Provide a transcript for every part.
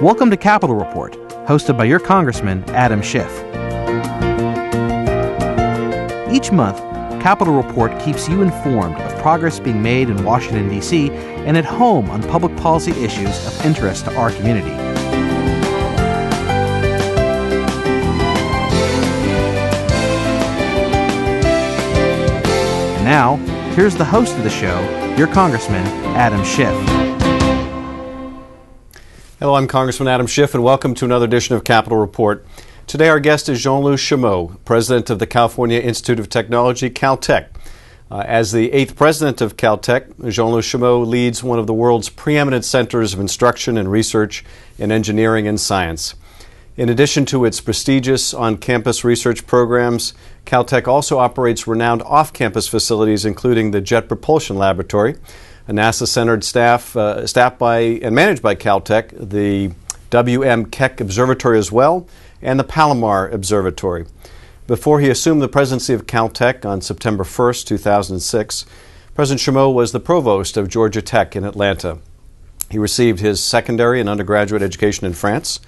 Welcome to Capitol Report, hosted by your Congressman, Adam Schiff. Each month, Capitol Report keeps you informed of progress being made in Washington, D.C. and at home on public policy issues of interest to our community. And now, here's the host of the show, your Congressman, Adam Schiff. Hello, I'm Congressman Adam Schiff, and welcome to another edition of Capitol Report. Today our guest is Jean-Louis Chameau, president of the California Institute of Technology, Caltech. As the 8th president of Caltech, Jean-Louis Chameau leads one of the world's preeminent centers of instruction and research in engineering and science. In addition to its prestigious on-campus research programs, Caltech also operates renowned off-campus facilities, including the Jet Propulsion Laboratory, a NASA-centered staffed by and managed by Caltech, the Keck Observatory as well, and the Palomar Observatory. Before he assumed the presidency of Caltech on September 1st, 2006, President Chameau was the provost of Georgia Tech in Atlanta. He received his secondary and undergraduate education in France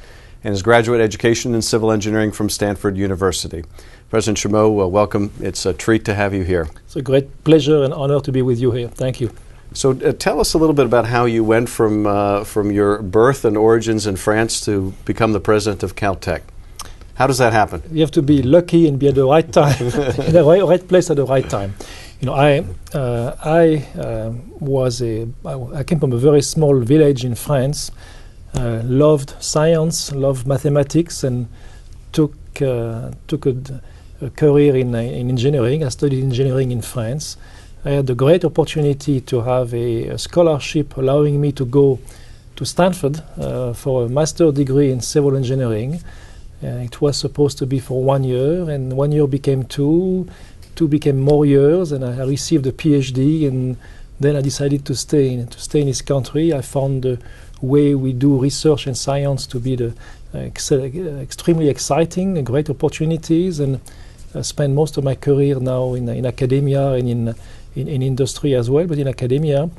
and his graduate education in civil engineering from Stanford University. President Chameau, welcome. It's a treat to have you here. It's a great pleasure and honor to be with you here. Thank you. So tell us a little bit about how you went from your birth and origins in France to become the president of Caltech. How does that happen? You have to be lucky and be at the right time, in the right place at the right time. You know, I came from a very small village in France, loved science, loved mathematics, and took a career in engineering. I studied engineering in France. I had the great opportunity to have a scholarship allowing me to go to Stanford for a master's degree in civil engineering. It was supposed to be for 1 year, and 1 year became two became more years, and I received a PhD, and then I decided to stay in this country. I found the way we do research and science to be extremely exciting and great opportunities, and I spend most of my career now in academia and in industry as well, but in academia.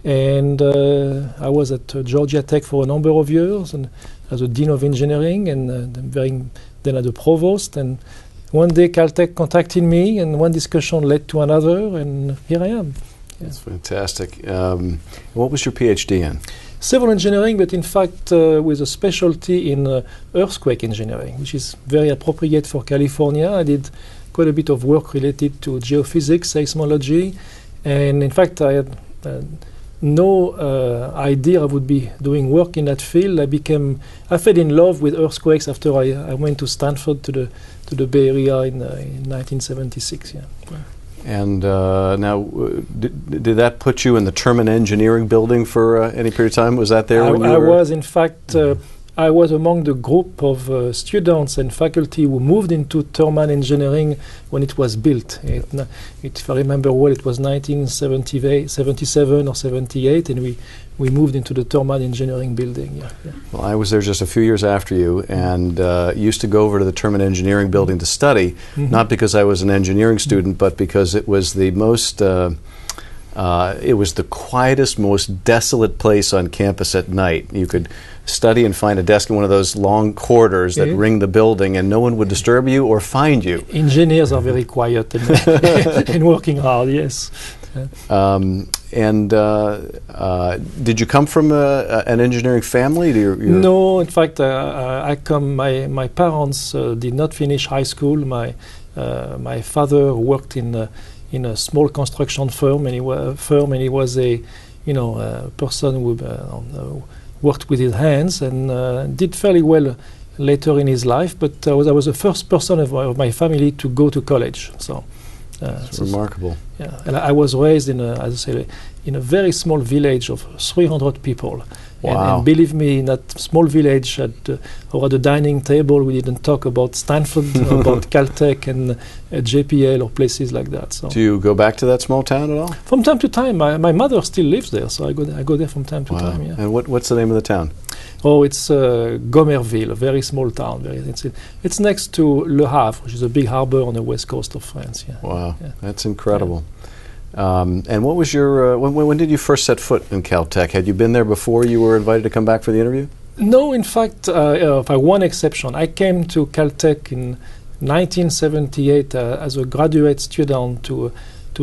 And I was at Georgia Tech for a number of years, and as a dean of engineering, and then as a provost. And one day Caltech contacted me, and one discussion led to another, and here I am. Yeah. That's fantastic. What was your PhD in? Civil engineering, but in fact with a specialty in earthquake engineering, which is very appropriate for California. I did quite a bit of work related to geophysics, seismology, and in fact I had no idea I would be doing work in that field. I fell in love with earthquakes after I went to Stanford to the Bay Area in 1976. Yeah. And now, did that put you in the Terman Engineering building for any period of time? Was that there when you were? I was, in fact, I was among the group of students and faculty who moved into Terman Engineering when it was built. If I remember well, it was 1977 or 78, and we moved into the Terman Engineering building. Yeah. Well, I was there just a few years after you, and used to go over to the Terman Engineering building to study, not because I was an engineering student, but because it was the most it was the quietest, most desolate place on campus at night. You could study and find a desk in one of those long corridors that ring the building, and no one would disturb you or find you. Engineers are very quiet and working hard, yes. Did you come from an engineering family? No, in fact, my parents did not finish high school. My father worked in a small construction firm, and he was a person who worked with his hands and did fairly well later in his life. But I was the first person of my family to go to college. So that's remarkable. Yeah, and I was raised in a very small village of 300 people. Wow. And believe me, in that small village, at the dining table, we didn't talk about Stanford, about Caltech and JPL or places like that. So. Do you go back to that small town at all? From time to time. My mother still lives there, so I go there from time to time. Yeah. And what's the name of the town? Oh, it's Gomerville, a very small town. It's next to Le Havre, which is a big harbor on the west coast of France. Yeah. Wow, that's incredible. And what was your when did you first set foot in Caltech? Had you been there before you were invited to come back for the interview? No, in fact, by one exception. I came to Caltech in 1978 as a graduate student to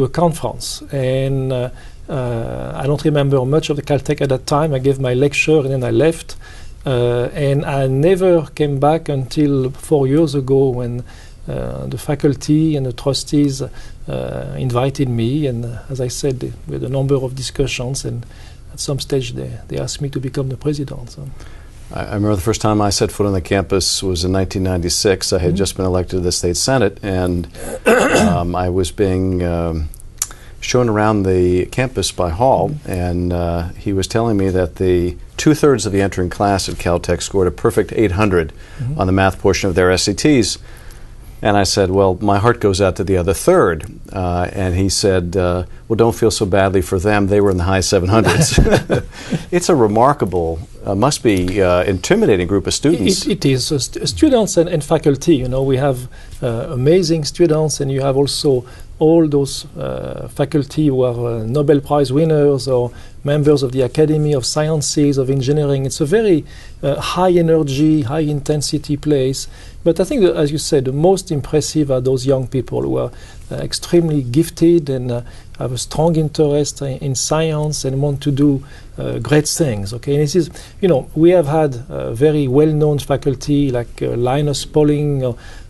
a conference, and I don't remember much of the Caltech at that time. I gave my lecture and then I left, and I never came back until 4 years ago when the faculty and the trustees invited me, and as I said, we had a number of discussions, and at some stage they asked me to become the president. So. I remember the first time I set foot on the campus was in 1996. I had just been elected to the state senate, and I was being shown around the campus by Hall, and he was telling me that the 2/3 of the entering class at Caltech scored a perfect 800 on the math portion of their SATs. And I said, well, my heart goes out to the other third. And he said, well, don't feel so badly for them. They were in the high 700s. It's a remarkable, must be intimidating group of students. It is. Students and faculty, you know, we have amazing students, and you have also all those faculty who are Nobel Prize winners or members of the Academy of Sciences, of Engineering. It's a very high energy, high intensity place. But I think that, as you said, the most impressive are those young people who are extremely gifted and have a strong interest in science and want to do great things. Okay, and this is, you know, we have had very well-known faculty like Linus Pauling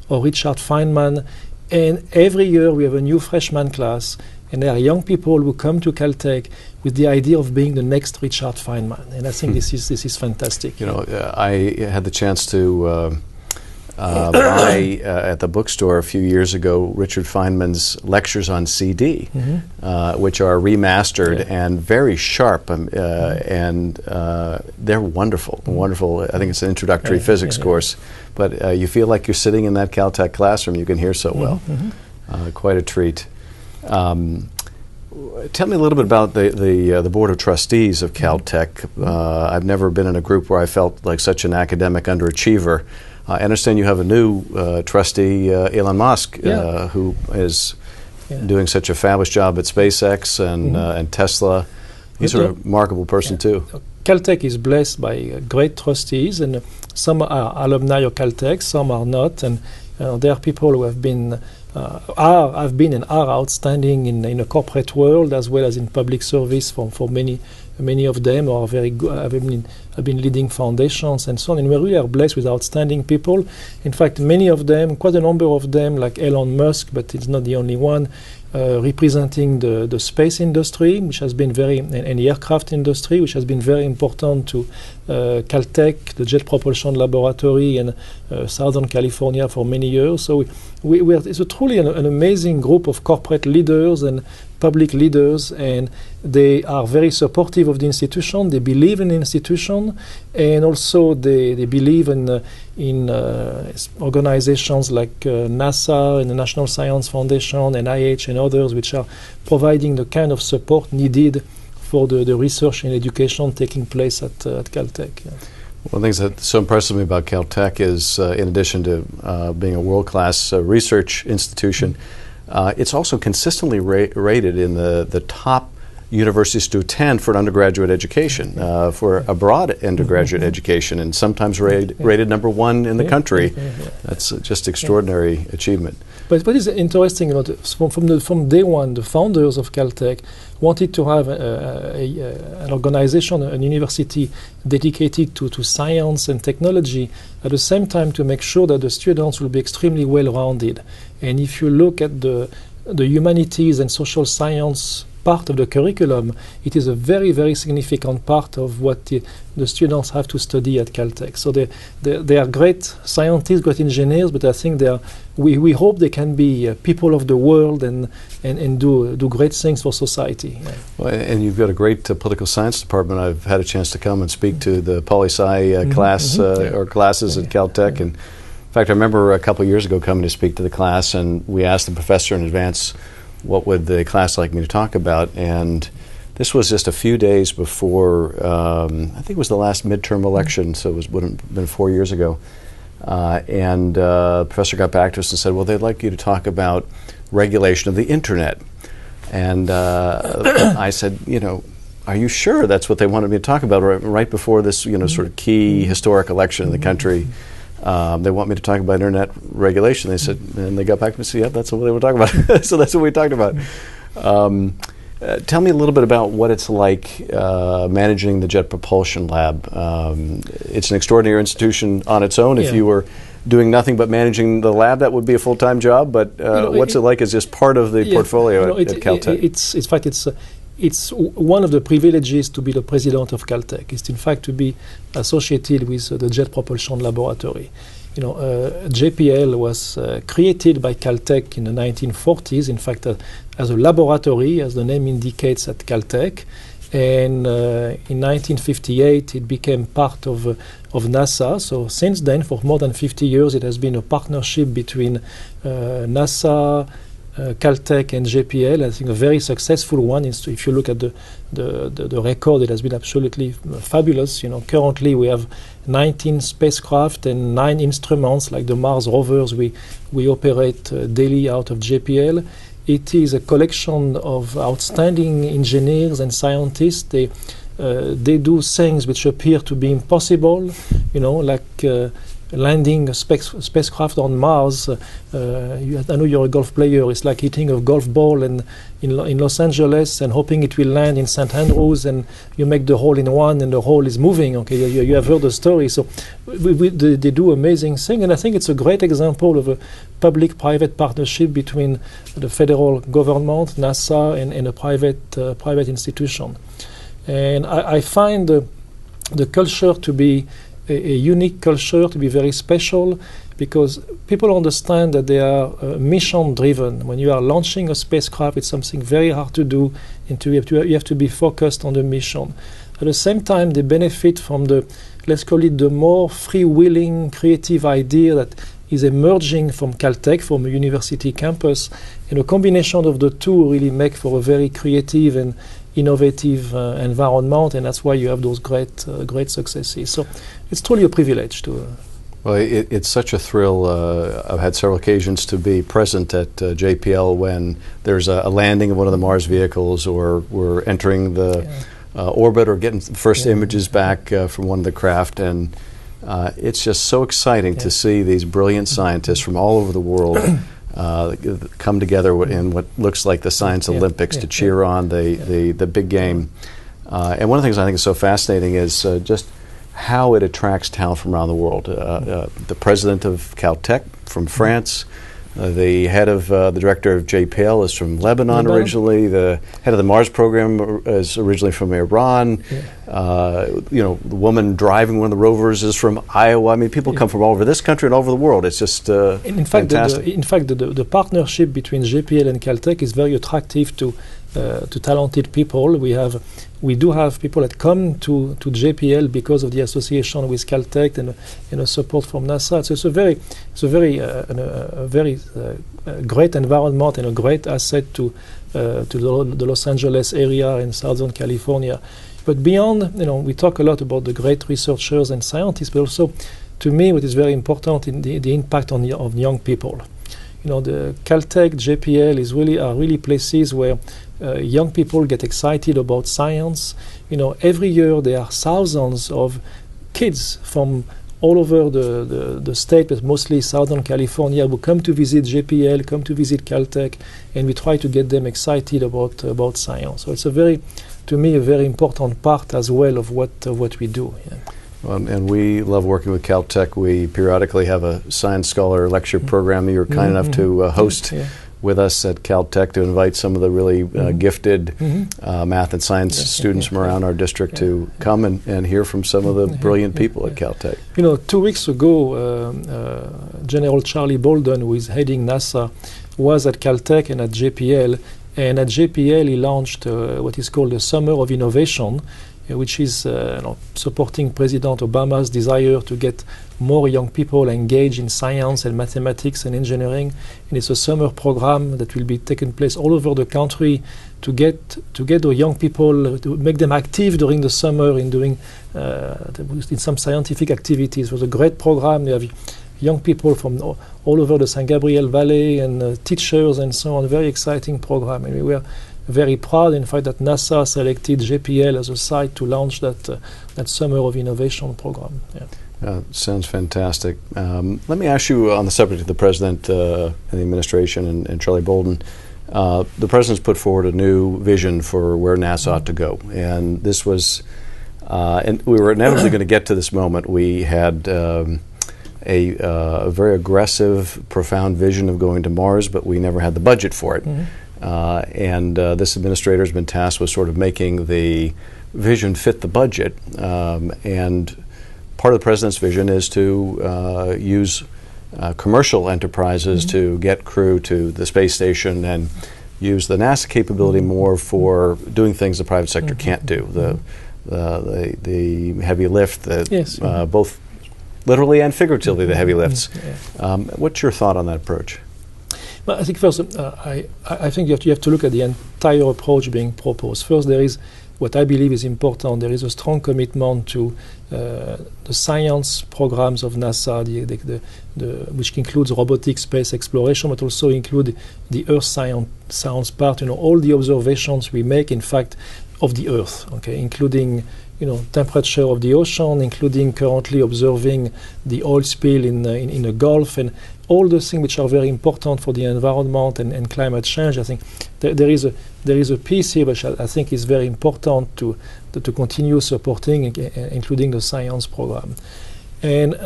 or Richard Feynman, and every year we have a new freshman class, and there are young people who come to Caltech with the idea of being the next Richard Feynman, and I think this is fantastic. You know, I had the chance to buy at the bookstore a few years ago Richard Feynman's lectures on CD, which are remastered and very sharp, and they're wonderful. Wonderful. I think it's an introductory physics course, but you feel like you're sitting in that Caltech classroom. You can hear so well. Quite a treat. Tell me a little bit about the Board of Trustees of Caltech. I've never been in a group where I felt like such an academic underachiever. I understand you have a new trustee, Elon Musk, who is doing such a fabulous job at SpaceX and Tesla. He's a remarkable person too. Caltech is blessed by great trustees, and some are alumni of Caltech, some are not, and there are people who have been and are outstanding in a corporate world as well as in public service for many of them, or very good, have been leading foundations and so on. And we really are blessed with outstanding people. In fact, many of them, quite a number of them, like Elon Musk, but it's not the only one, representing the space industry, which has been and the aircraft industry, which has been very important to Caltech, the Jet Propulsion Laboratory, and Southern California for many years. So it's truly an amazing group of corporate leaders and public leaders, and they are very supportive of the institution. They believe in the institution, and also they believe in organizations like NASA and the National Science Foundation, NIH, and others, which are providing the kind of support needed for the research and education taking place at Caltech. One of the things that's so impressive me about Caltech is, in addition to being a world-class research institution, it's also consistently rated in the top universities to attend for an undergraduate education, for a broad undergraduate education, and sometimes rated number one in the country. That's just extraordinary achievement. But it's interesting, you know, from day one, the founders of Caltech wanted to have an organization, an university dedicated to science and technology, at the same time to make sure that the students will be extremely well-rounded. And if you look at the humanities and social science part of the curriculum, it is a very, very significant part of what the students have to study at Caltech. So they are great scientists, great engineers, but I think we hope they can be people of the world and do great things for society. Yeah. Well, and you've got a great political science department. I've had a chance to come and speak to the poli-sci class or classes at Caltech. And in fact, I remember a couple of years ago coming to speak to the class, and we asked the professor in advance, what would the class like me to talk about? And this was just a few days before, I think it was the last midterm election, so it would have been 4 years ago. And the professor got back to us and said, well, they'd like you to talk about regulation of the internet. And I said, you know, Are you sure that's what they wanted me to talk about right before this, sort of key historic election in the country? They want me to talk about internet regulation. They said, and they got back to me and said, yeah, that's what they were talking about. So that's what we talked about. Tell me a little bit about what it's like managing the Jet Propulsion Lab. It's an extraordinary institution on its own. If you were doing nothing but managing the lab, that would be a full-time job. But what's it like as just part of the portfolio at Caltech? It's one of the privileges to be the president of Caltech. It's in fact to be associated with the Jet Propulsion Laboratory. JPL was created by Caltech in the 1940s, in fact, as a laboratory, as the name indicates, at Caltech. And in 1958, it became part of NASA. So since then, for more than 50 years, it has been a partnership between NASA, Caltech and JPL. I think a very successful one. If you look at the record, it has been absolutely fabulous. Currently we have 19 spacecraft and 9 instruments, like the Mars rovers we operate daily out of JPL. It is a collection of outstanding engineers and scientists. They do things which appear to be impossible, like landing a spacecraft on Mars. I know you're a golf player. It's like hitting a golf ball in Los Angeles and hoping it will land in St. Andrews, and you make the hole in one and the hole is moving. Okay, you have heard the story. So they do amazing things, and I think it's a great example of a public-private partnership between the federal government, NASA, and a private institution. And I find the culture to be a unique culture, to be very special, because people understand that they are mission-driven. When you are launching a spacecraft, it's something very hard to do, and you have to be focused on the mission. At the same time, they benefit from let's call it the more free-willing, creative idea that is emerging from Caltech, from a university campus, and a combination of the two really make for a very creative and innovative environment, and that's why you have those great successes. So it's truly a privilege to. Well, it's such a thrill. I've had several occasions to be present at JPL when there's a landing of one of the Mars vehicles, or we're entering the orbit, or getting the first images back from one of the craft, and it's just so exciting to see these brilliant scientists from all over the world come together in what looks like the Science Olympics to cheer on the big game. And one of the things I think is so fascinating is just how it attracts talent from around the world. The president of Caltech from France, the head of the director of JPL is from Lebanon originally. The head of the Mars program is originally from Iran. The woman driving one of the rovers is from Iowa. I mean, people come from all over this country and all over the world. It's just fantastic. The partnership between JPL and Caltech is very attractive to talented people. We do have people that come to JPL because of the association with Caltech and a support from NASA. So it's a very great environment and a great asset to the Los Angeles area and Southern California. But beyond, we talk a lot about the great researchers and scientists, but also, to me, what is very important in the impact on young people. The Caltech, JPL are really places where young people get excited about science. Every year there are thousands of kids from all over the state, but mostly Southern California, who come to visit JPL, come to visit Caltech, and we try to get them excited about science. So it's to me, a very important part as well of what we do. And we love working with Caltech. We periodically have a science scholar lecture program that you're kind enough to host with us at Caltech, to invite some of the really gifted math and science students from around our district to come and hear from some of the brilliant people at Caltech. 2 weeks ago, General Charlie Bolden, who is heading NASA, was at Caltech and at JPL. And at JPL, he launched what is called the Summer of Innovation, which is supporting President Obama's desire to get more young people engaged in science and mathematics and engineering. And it's a summer program that will be taking place all over the country to get the young people, to make them active during the summer in doing in some scientific activities. It was a great program. They have young people from all over the San Gabriel Valley and teachers and so on. Very exciting program. And we were very proud, in fact, that NASA selected JPL as a site to launch that Summer of Innovation program. Yeah. Sounds fantastic. Let me ask you on the subject of the President and the administration and Charlie Bolden. The President's put forward a new vision for where NASA ought to go. And this was, and we were inevitably going to get to this moment. We had a very aggressive, profound vision of going to Mars, but we never had the budget for it. And this administrator has been tasked with sort of making the vision fit the budget. And part of the President's vision is to use commercial enterprises to get crew to the space station and use the NASA capability more for doing things the private sector can't do. The heavy lift, both literally and figuratively, the heavy lifts. What's your thought on that approach? Well, I think first, I think you have to look at the entire approach being proposed. First, there is what I believe is important. There is a strong commitment to the science programs of NASA, which includes robotic space exploration, but also include the Earth science part. All the observations we make, in fact, of the Earth, including temperature of the ocean, including currently observing the oil spill in the Gulf, and all the things which are very important for the environment and climate change. I think there is a piece here which I think is very important to continue supporting, including the science program. And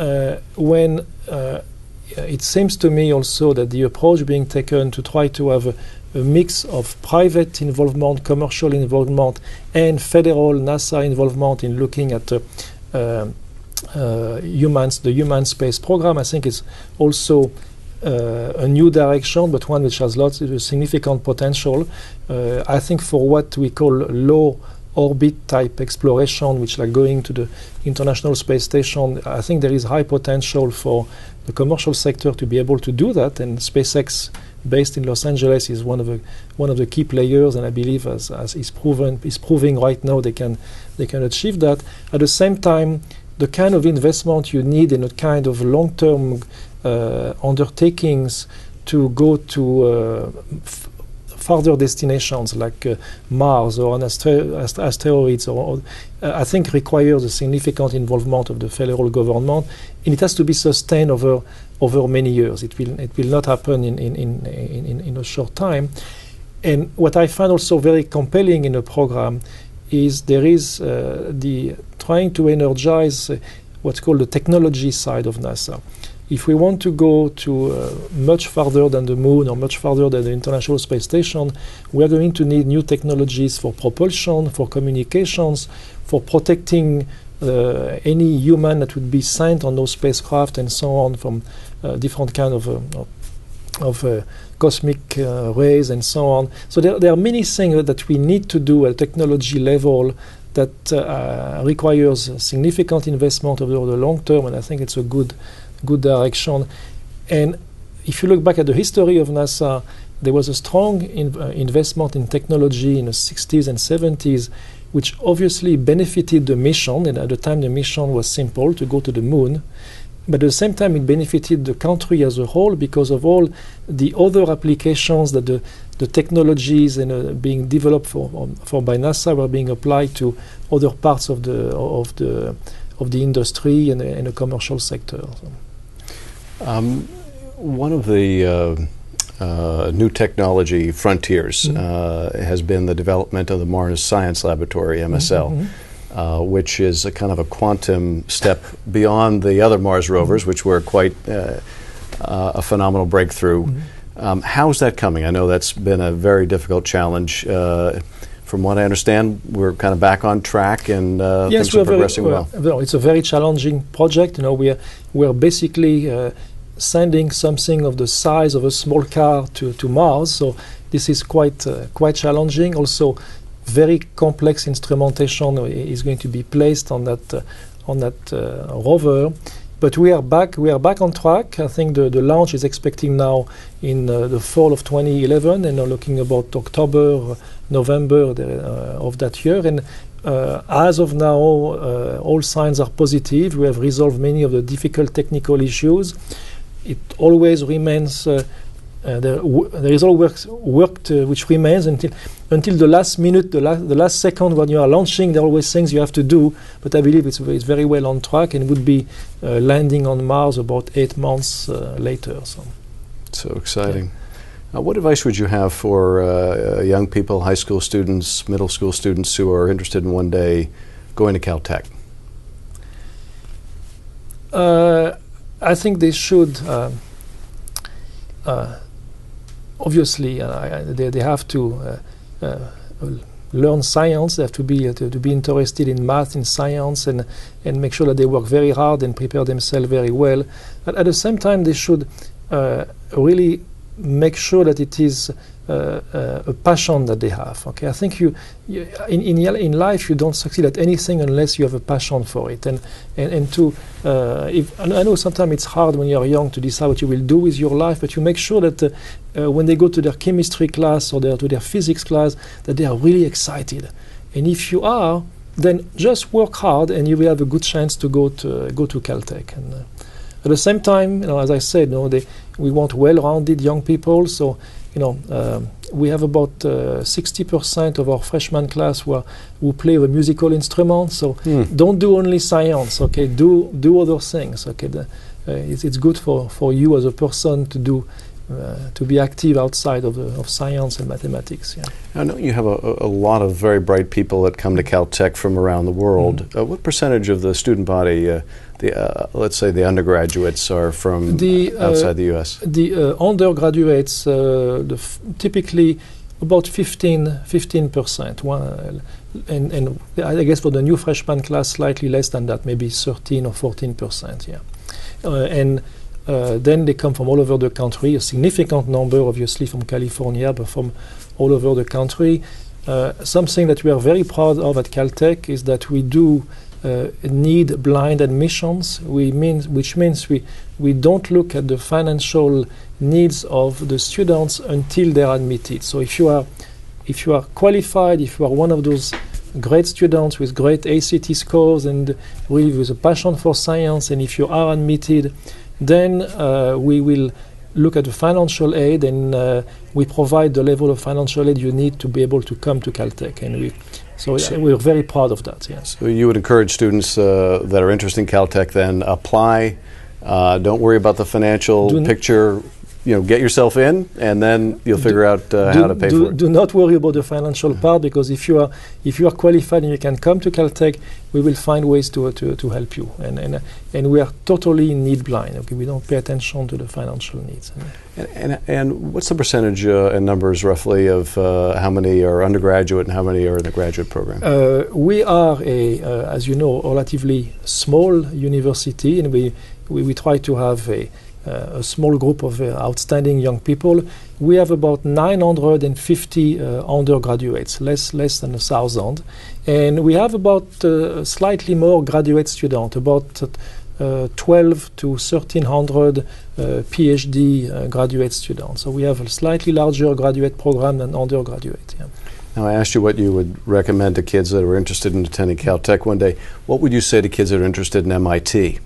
when it seems to me also that the approach being taken to try to have a mix of private involvement, commercial involvement, and federal NASA involvement in looking at the human space program, I think is also a new direction, but one which has lots of significant potential. I think for what we call low orbit type exploration, which like going to the International Space Station, I think there is high potential for the commercial sector to be able to do that, and SpaceX, based in Los Angeles, is one of the key players, and I believe as is proving right now they can achieve that. At the same time, the kind of investment you need in a kind of long-term undertakings to go to further destinations like Mars or on asteroids, I think requires a significant involvement of the federal government, and it has to be sustained over many years. It will not happen in a short time. And what I find also very compelling in the program is there is the trying to energize what's called the technology side of NASA. If we want to go to much farther than the moon or much farther than the International Space Station, we are going to need new technologies for propulsion, for communications, for protecting any human that would be sent on those spacecraft and so on from different kind of cosmic rays and so on. So there are many things that we need to do at technology level that requires significant investment over the long term, and I think it's a good direction. And if you look back at the history of NASA, there was a strong investment in technology in the 60s and 70s, which obviously benefited the mission, and at the time the mission was simple, to go to the moon. But at the same time it benefited the country as a whole because of all the other applications that the technologies being developed for by NASA were being applied to other parts of the industry and the commercial sector. One of the new technology frontiers has been the development of the Mars Science Laboratory, MSL, which is a kind of a quantum step beyond the other Mars rovers, which were quite a phenomenal breakthrough. How's that coming? I know that's been a very difficult challenge. From what I understand, we're kind of back on track, and yes, things are progressing well. It's a very challenging project. We're basically sending something of the size of a small car to Mars. So this is quite challenging. Also, very complex instrumentation is going to be placed on that rover. But we are back on track. I think the launch is expecting now in the fall of 2011, and looking about October, November of that year. And as of now, all signs are positive. We have resolved many of the difficult technical issues. It always remains there is all work which remains until the last minute, the last second when you are launching. There are always things you have to do, but I believe it's very well on track and would be landing on Mars about 8 months later. So exciting. Yeah. What advice would you have for young people, high school students, middle school students who are interested in one day going to Caltech? I think they should. Obviously, they have to learn science. They have to be interested in math, in science, and make sure that they work very hard and prepare themselves very well. But at the same time, they should really make sure that it is a passion that they have. Okay, I think in life you don't succeed at anything unless you have a passion for it. And I know sometimes it's hard when you are young to decide what you will do with your life, but you make sure that when they go to their chemistry class or to their physics class, that they are really excited. And if you are, then just work hard, and you will have a good chance to go to Caltech. And at the same time, as I said, we want well-rounded young people. So, we have about 60% of our freshman class who play a musical instrument. So don't do only science. Okay, do other things. Okay, it's good for you as a person to be active outside of science and mathematics. Yeah. I know you have a lot of very bright people that come to Caltech from around the world. What percentage of the student body, let's say the undergraduates, are from outside the U.S.? The undergraduates, typically about 15%. And I guess for the new freshman class, slightly less than that, maybe 13 or 14%. Yeah. Then they come from all over the country, a significant number obviously from California, but from all over the country. Something that we are very proud of at Caltech is that we do need blind admissions, which means we don't look at the financial needs of the students until they are admitted. So if you are qualified, if you are one of those great students with great ACT scores and really with a passion for science, and if you are admitted, then we will look at the financial aid, and we provide the level of financial aid you need to be able to come to Caltech. And we're very proud of that. Yes. So you would encourage students that are interested in Caltech then apply. Don't worry about the financial picture. Get yourself in, and then you'll figure out how to pay for it. Do not worry about the financial part, because if you are qualified and you can come to Caltech, we will find ways to help you. And we are totally need blind. Okay, we don't pay attention to the financial needs. And what's the percentage and numbers roughly of how many are undergraduate and how many are in the graduate program? We are as you know, relatively small university, and we try to have a small group of outstanding young people. We have about 950 undergraduates, less than 1,000, and we have about slightly more graduate students, about 12 to 1,300 PhD graduate students. So we have a slightly larger graduate program than undergraduate. Yeah. Now, I asked you what you would recommend to kids that are interested in attending Caltech one day. What would you say to kids that are interested in MIT?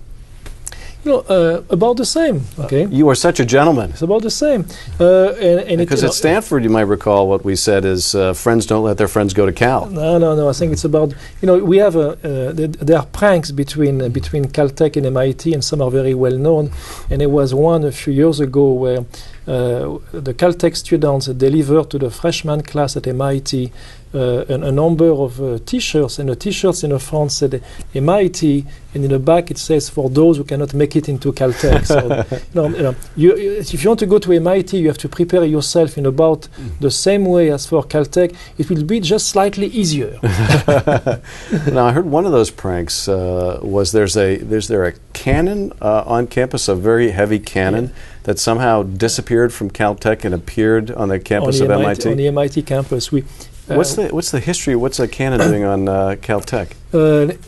About the same. Okay. You are such a gentleman. It's about the same. Because at Stanford, you might recall what we said is friends don't let their friends go to Cal. No. I think it's about, we have there are pranks between Caltech and MIT, and some are very well known. And there was one a few years ago where the Caltech students delivered to the freshman class at MIT a number of T-shirts, and the T-shirts in the front said MIT, and in the back it says for those who cannot make it into Caltech. So, if you want to go to MIT, you have to prepare yourself in about the same way as for Caltech. It will be just slightly easier. Now, I heard one of those pranks was there's there a cannon on campus, a very heavy cannon that somehow disappeared from Caltech and appeared on the campus of MIT? On the MIT campus. What's the history? What's a cannon doing on Caltech?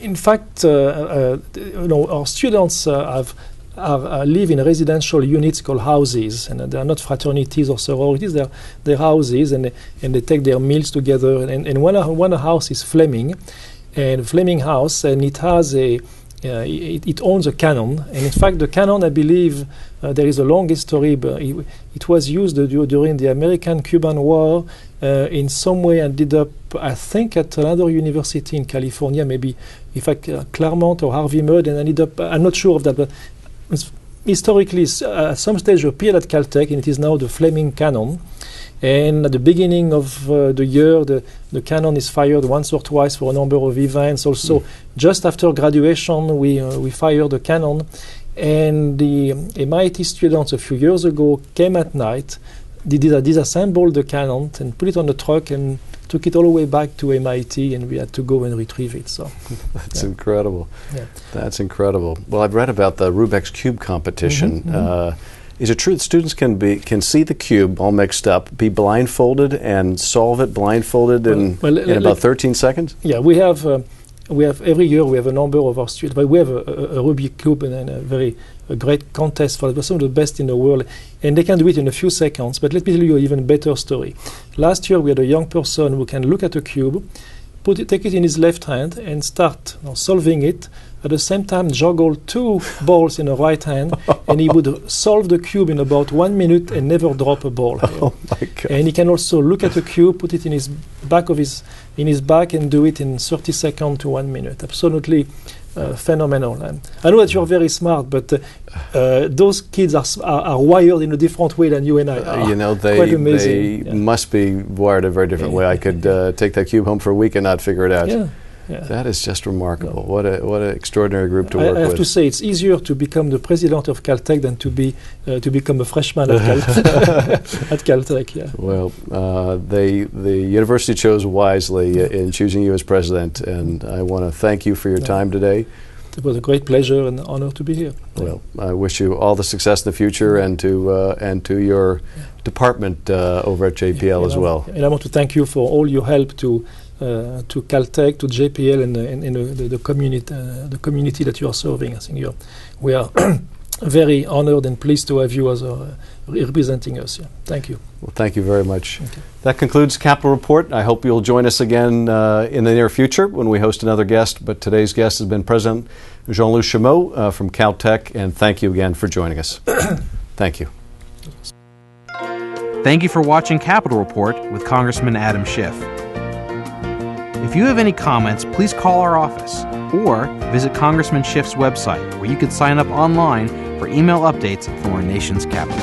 In fact, our students live in residential units called houses, and they are not fraternities or sororities. They're houses, and they take their meals together. And one house is Fleming House, and it has a it owns a cannon, and in fact the cannon, I believe, there is a long history, but it was used during the American-Cuban War. In some way ended up, I think, at another university in California, maybe, in fact, Claremont or Harvey Mudd, and ended up, I'm not sure of that, but historically, at some stage appeared at Caltech, and it is now the Fleming cannon. And at the beginning of the year, the cannon is fired once or twice for a number of events. Also, just after graduation, we fired the cannon. And the MIT students a few years ago came at night, disassembled the cannon and put it on the truck and took it all the way back to MIT, and we had to go and retrieve it. So that's incredible. Yeah. That's incredible. Well, I've read about the Rubik's Cube competition. Is it true that students can see the cube all mixed up, be blindfolded, and solve it blindfolded in about 13 seconds? Yeah, we have every year we have a number of our students. But we have a Rubik's Cube and a great contest for some of the best in the world, and they can do it in a few seconds. But let me tell you an even better story. Last year we had a young person who can look at a cube, take it in his left hand, and start solving it. At the same time, juggle 2 balls in the right hand, and he would solve the cube in about 1 minute and never drop a ball. Oh my God! And he can also look at the cube, put it in his back and do it in 30 seconds to 1 minute. Absolutely phenomenal. I know that you're very smart, but those kids are wired in a different way than you and I are. You know, Quite amazing. They must be wired a very different way. I could take that cube home for a week and not figure it out. Yeah. That is just remarkable. What an extraordinary group to work with. I have to say, it's easier to become the president of Caltech than to become a freshman at Caltech. Yeah. Well, the university chose wisely in choosing you as president, and I want to thank you for your time today. It was a great pleasure and honor to be here. Well, I wish you all the success in the future, and to your department over at JPL as well. And I want to thank you for all your help to Caltech, to JPL, and the community that you are serving. I think we are very honored and pleased to have you as representing us. Yeah. Thank you. Well, thank you very much. Okay. That concludes Capital Report. I hope you'll join us again in the near future when we host another guest. But today's guest has been President Jean-Louis Chameau from Caltech, and thank you again for joining us. Thank you. Thank you for watching Capital Report with Congressman Adam Schiff. If you have any comments, please call our office or visit Congressman Schiff's website, where you can sign up online for email updates from our nation's capital.